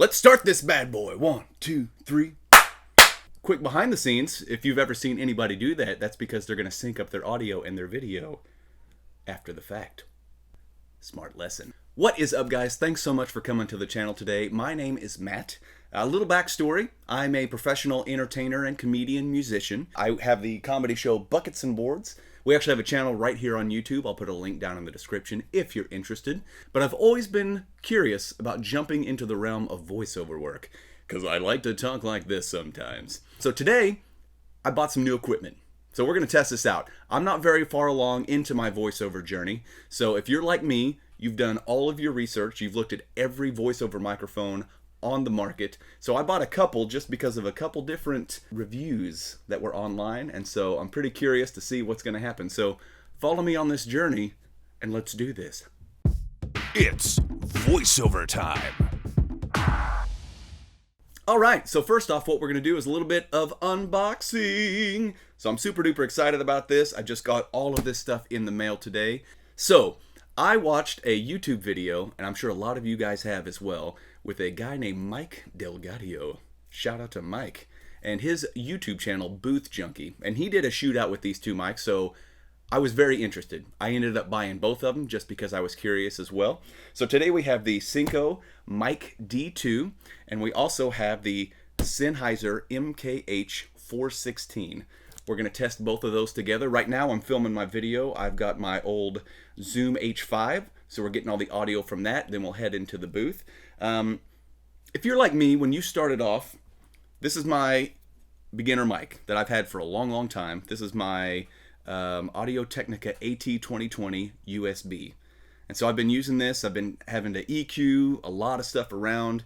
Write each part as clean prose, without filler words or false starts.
Let's start this bad boy. 1, 2, 3. Quick behind the scenes, if you've ever seen anybody do that, that's because they're going to sync up their audio and their video after the fact. Smart lesson. What is up, guys? Thanks so much for coming to the channel today. My name is Matt. A little backstory. I'm a professional entertainer and comedian musician. I have the comedy show Buckets and Boards. We actually have a channel right here on YouTube. I'll put a link down in the description if you're interested. But I've always been curious about jumping into the realm of voiceover work, because I like to talk like this sometimes. So today, I bought some new equipment. So we're going to test this out. I'm not very far along into my voiceover journey. So if you're like me, you've done all of your research. You've looked at every voiceover microphone on the market. So I bought a couple just because of a couple different reviews that were online. And so I'm pretty curious to see what's going to happen. So follow me on this journey and let's do this. It's voiceover time. All right, so first off, what we're going to do is a little bit of unboxing. So I'm super duper excited about this. I just got all of this stuff in the mail today. So I watched a YouTube video, and I'm sure a lot of you guys have as well, with a guy named Mike Delgadio. Shout out to Mike. And his YouTube channel, Booth Junkie. And he did a shootout with these two mics, so I was very interested. I ended up buying both of them just because I was curious as well. So today we have the Synco Mic D-2, and we also have the Sennheiser MKH 416. We're going to test both of those together. Right now I'm filming my video. I've got my old Zoom H5, so we're getting all the audio from that. Then we'll head into the booth. If you're like me, when you started off, this is my beginner mic that I've had for a long, long time. This is my Audio-Technica AT2020 USB. And so I've been using this. I've been having to EQ a lot of stuff around,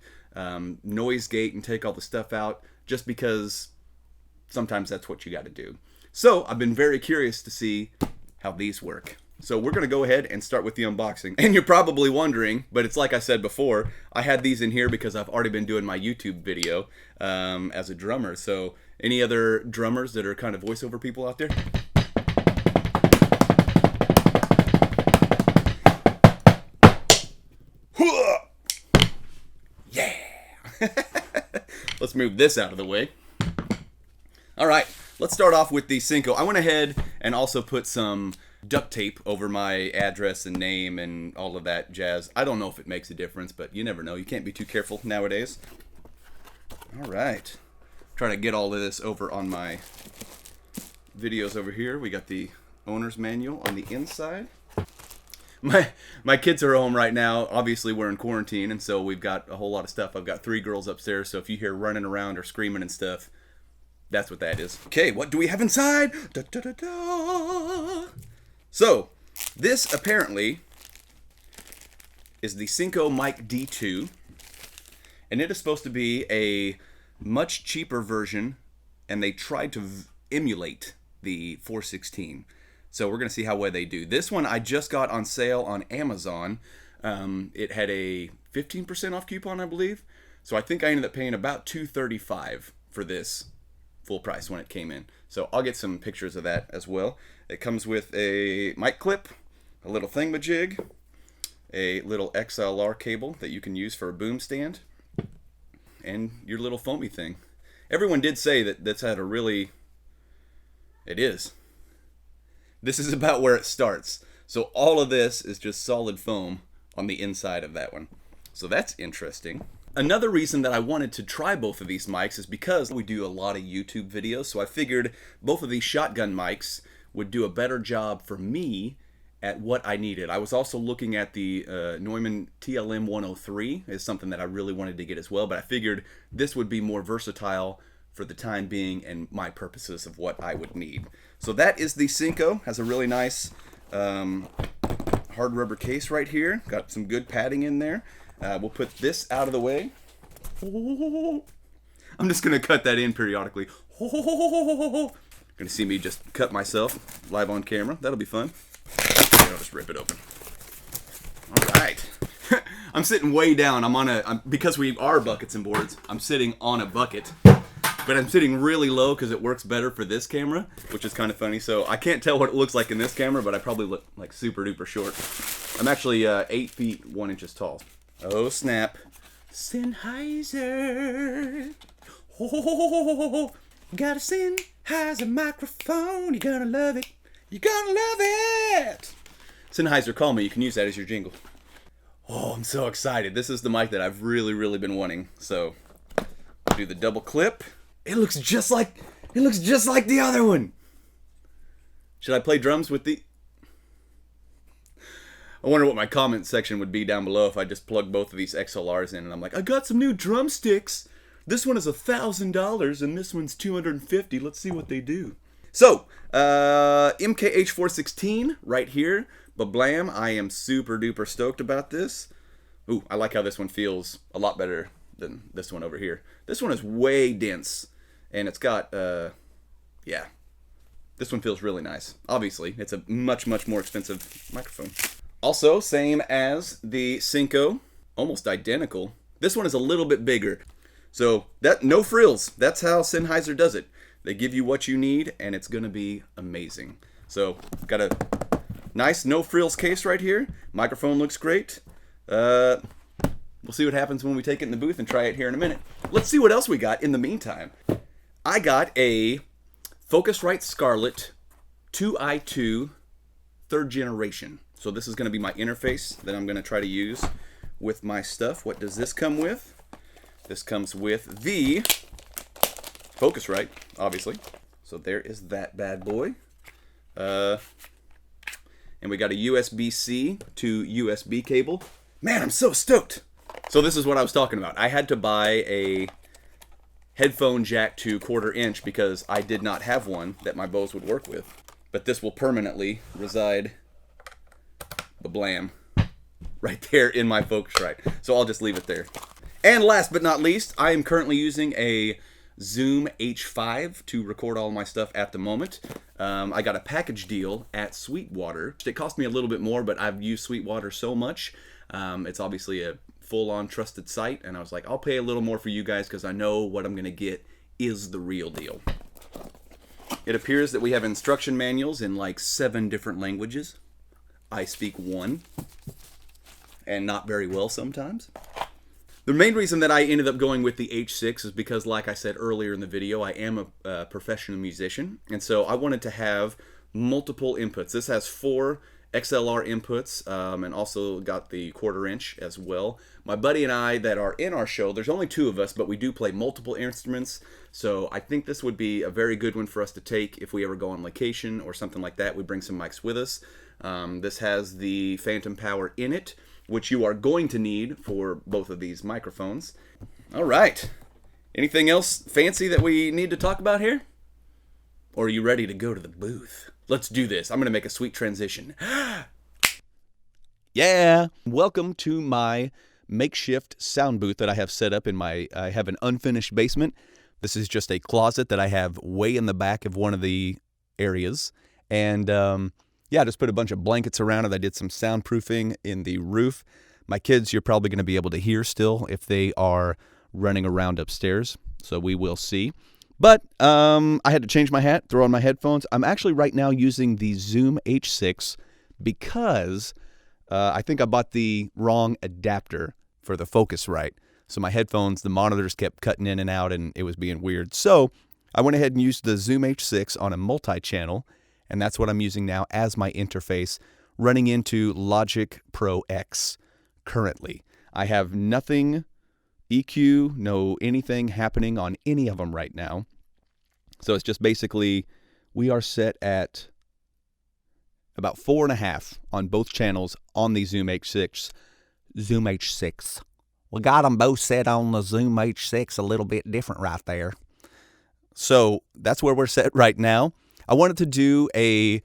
noise gate and take all the stuff out just because sometimes that's what you got to do. So I've been very curious to see how these work. So we're going to go ahead and start with the unboxing. And you're probably wondering, but it's like I said before, I had these in here because I've already been doing my YouTube video as a drummer. So any other drummers that are kind of voiceover people out there? Yeah! Let's move this out of the way. All right, let's start off with the Synco. I went ahead and also put some duct tape over my address and name and all of that jazz. I don't know if it makes a difference, but you never know. You can't be too careful nowadays. All right. Trying to get all of this over on my videos over here. We got the owner's manual on the inside. My kids are home right now. Obviously, we're in quarantine, and so we've got a whole lot of stuff. I've got 3 girls upstairs, so if you hear running around or screaming and stuff, that's what that is. Okay, what do we have inside? Da, da, da, da. So, this apparently is the Synco Mic D-2, and it is supposed to be a much cheaper version, and they tried to emulate the 416. So we're going to see how well they do. This one I just got on sale on Amazon. It had a 15% off coupon, I believe. So I think I ended up paying about $235 for this full price when it came in. So I'll get some pictures of that as well. It comes with a mic clip, a little thingamajig, a little XLR cable that you can use for a boom stand, and your little foamy thing. Everyone did say that this had a really... It is. This is about where it starts. So all of this is just solid foam on the inside of that one. So that's interesting. Another reason that I wanted to try both of these mics is because we do a lot of YouTube videos. So I figured both of these shotgun mics would do a better job for me at what I needed. I was also looking at the Neumann TLM 103 as something that I really wanted to get as well. But I figured this would be more versatile for the time being and my purposes of what I would need. So that is the Synco. Has a really nice hard rubber case right here. Got some good padding in there. We'll put this out of the way. I'm just going to cut that in periodically. Going to see me just cut myself live on camera. That'll be fun. I'll just rip it open. All right. I'm sitting way down. Because we are buckets and boards, I'm sitting on a bucket. But I'm sitting really low because it works better for this camera, which is kind of funny. So I can't tell what it looks like in this camera, but I probably look like super duper short. I'm actually 8 feet 1 inches tall. Oh snap. Sennheiser. Oh, got a Sennheiser microphone. You're gonna love it. You're gonna love it. Sennheiser, call me. You can use that as your jingle. Oh, I'm so excited. This is the mic that I've really been wanting. So, I'll do the double clip. It looks just like the other one. Should I play drums with the... I wonder what my comment section would be down below if I just plugged both of these XLRs in and I'm like, I got some new drumsticks. This one is $1,000 and this one's $250. Let's see what they do. So, MKH 416 right here. Bablam, I am super duper stoked about this. Ooh, I like how this one feels a lot better than this one over here. This one is way dense and it's got, yeah. This one feels really nice. Obviously, it's a much more expensive microphone. Also, same as the Synco, almost identical. This one is a little bit bigger. So, no frills. That's how Sennheiser does it. They give you what you need, and it's going to be amazing. So, got a nice no frills case right here. Microphone looks great. We'll see what happens when we take it in the booth and try it here in a minute. Let's see what else we got in the meantime. I got a Focusrite Scarlett 2i2 3rd generation. So this is going to be my interface that I'm going to try to use with my stuff. What does this come with? This comes with the Focusrite, obviously. So there is that bad boy. And we got a USB-C to USB cable. Man, I'm so stoked. So this is what I was talking about. I had to buy a headphone jack to 1/4 inch because I did not have one that my Bose would work with. But this will permanently reside, blam, right there in my Focusrite. So I'll just leave it there. And last but not least, I am currently using a Zoom H5 to record all my stuff at the moment. I got a package deal at Sweetwater. It cost me a little bit more, but I've used Sweetwater so much. It's obviously a full-on trusted site, and I was like, I'll pay a little more for you guys because I know what I'm going to get is the real deal. It appears that we have instruction manuals in like 7 different languages. I speak 1, and not very well sometimes. The main reason that I ended up going with the H6 is because, like I said earlier in the video, I am a professional musician, and so I wanted to have multiple inputs. This has 4 XLR inputs, and also got the 1/4 inch as well. My buddy and I that are in our show, there's only 2 of us, but we do play multiple instruments, so I think this would be a very good one for us to take if we ever go on location or something like that. We bring some mics with us. This has the phantom power in it, which you are going to need for both of these microphones. All right. Anything else fancy that we need to talk about here? Or are you ready to go to the booth? Let's do this. I'm going to make a sweet transition. Yeah. Welcome to my makeshift sound booth that I have set up in I have an unfinished basement. This is just a closet that I have way in the back of one of the areas. And yeah, I just put a bunch of blankets around it. I did some soundproofing in the roof. My kids, you're probably going to be able to hear still if they are running around upstairs. So we will see. But I had to change my hat, throw on my headphones. I'm actually right now using the Zoom H6 because I think I bought the wrong adapter for the Focusrite. So my headphones, the monitors kept cutting in and out and it was being weird. So I went ahead and used the Zoom H6 on a multi-channel, and that's what I'm using now as my interface, running into Logic Pro X currently. I have nothing EQ, no anything happening on any of them right now. So it's just basically, we are set at about 4.5 on both channels on the Zoom H6. Zoom H6. We got them both set on the Zoom H6, a little bit different right there. So that's where we're set right now. I wanted to do a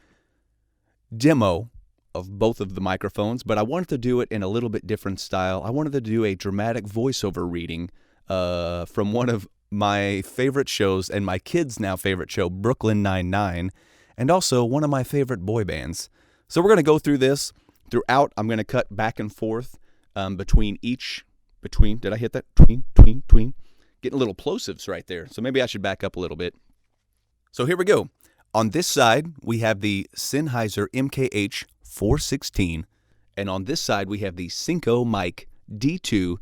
demo of both of the microphones, but I wanted to do it in a little bit different style. I wanted to do a dramatic voiceover reading from one of my favorite shows and my kids' now favorite show, Brooklyn Nine-Nine, and also one of my favorite boy bands. So we're going to go through this. Throughout, I'm going to cut back and forth between, did I hit that? Tween. Getting little plosives right there. So maybe I should back up a little bit. So here we go. On this side, we have the Sennheiser MKH 416, and on this side we have the Synco Mic D-2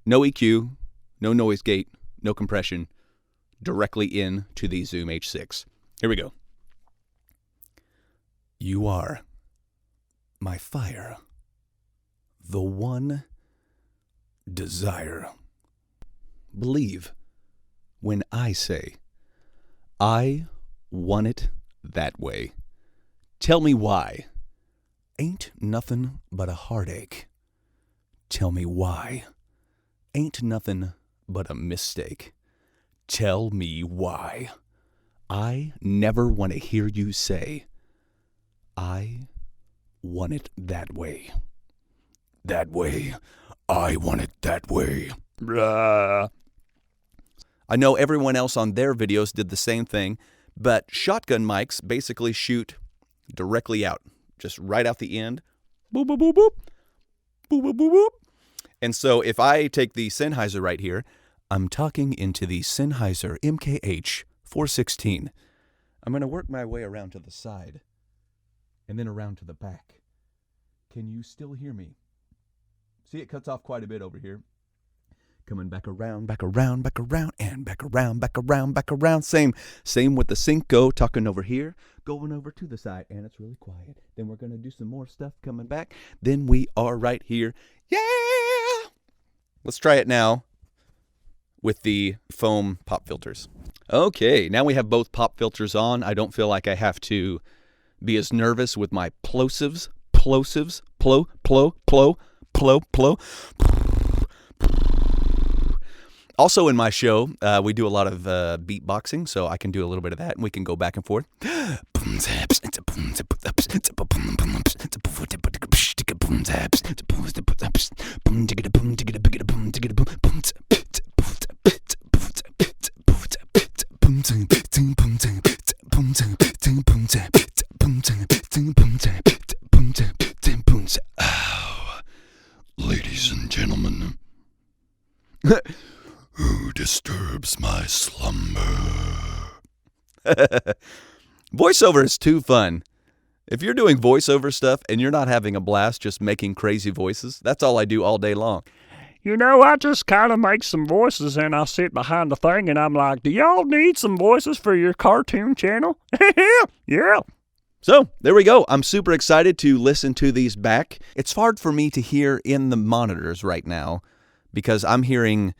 No EQ, no noise gate, no compression, directly in to the Zoom H6. Here we go. You are my fire, the one desire. Believe when I say, I want it that way. Tell me why. Ain't nothing but a heartache. Tell me why. Ain't nothing but a mistake. Tell me why. I never want to hear you say, I want it that way. That way. I want it that way. Blah. I know everyone else on their videos did the same thing, but shotgun mics basically shoot directly out, just right out the end. Boop, boop, boop, boop. Boop, boop, boop, boop. And so if I take the Sennheiser right here, I'm talking into the Sennheiser MKH 416. I'm going to work my way around to the side and then around to the back. Can you still hear me? See, it cuts off quite a bit over here. Coming back around, back around, back around, and back around, back around, back around. Same with the Synco, talking over here, going over to the side, and it's really quiet. Then we're going to do some more stuff coming back. Then we are right here. Yeah! Let's try it now with the foam pop filters. Okay, now we have both pop filters on. I don't feel like I have to be as nervous with my plosives, plo, plo, plo, plo. Also in my show, we do a lot of beatboxing, so I can do a little bit of that, and we can go back and forth. Ladies and gentlemen, who disturbs my slumber? Voiceover is too fun. If you're doing voiceover stuff and you're not having a blast just making crazy voices, that's all I do all day long. You know, I just kind of make some voices and I sit behind the thing and I'm like, do y'all need some voices for your cartoon channel? Yeah. So, there we go. I'm super excited to listen to these back. It's hard for me to hear in the monitors right now because I'm hearing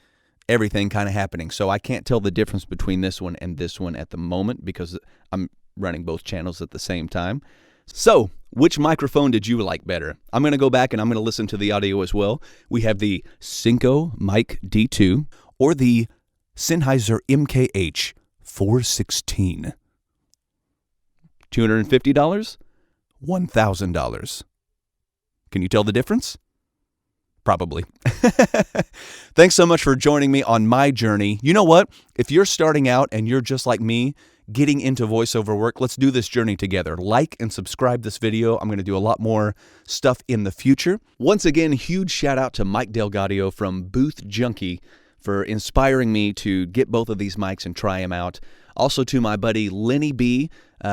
everything kind of happening. So I can't tell the difference between this one and this one at the moment because I'm running both channels at the same time. So, which microphone did you like better? I'm going to go back and I'm going to listen to the audio as well. We have the Synco Mic D-2 or the Sennheiser MKH 416. $250? $1,000. Can you tell the difference? Probably. Thanks so much for joining me on my journey. You know what? If you're starting out and you're just like me, getting into voiceover work, let's do this journey together. Like and subscribe this video. I'm going to do a lot more stuff in the future. Once again, huge shout out to Mike Delgadio from Booth Junkie for inspiring me to get both of these mics and try them out. Also to my buddy Lenny B.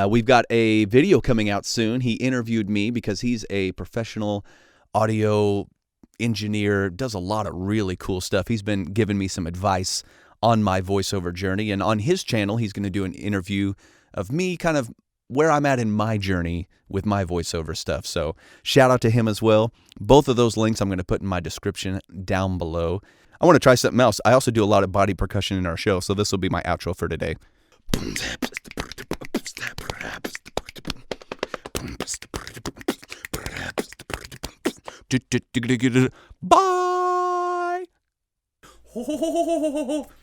We've got a video coming out soon. He interviewed me because he's a professional audio engineer, does a lot of really cool stuff. He's been giving me some advice on my voiceover journey, and on his channel, he's going to do an interview of me, kind of where I'm at in my journey with my voiceover stuff. So shout out to him as well. Both of those links I'm going to put in my description down below. I want to try something else. I also do a lot of body percussion in our show, so this will be my outro for today. Bye!